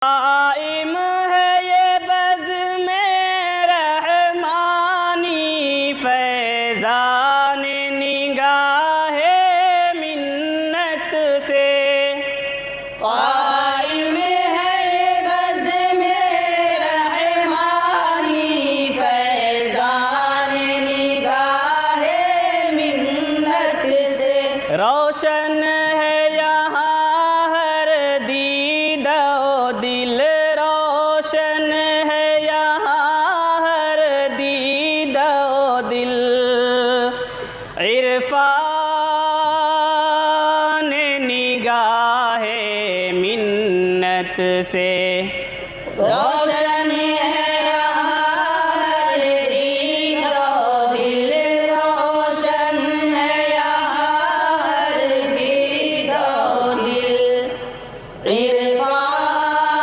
Crime है ये buzz में रहमानी फैज़ान निगाहे मिन्नत से। काइम है ये बज़ में रहमानी फैज़ान निगाहे मिन्नत से। रोशन है यहाँ हर दीदा दिल, रोशन है यहाँ हर दीदा दिल। इरफान निगाहे मिन्नत से रोशन है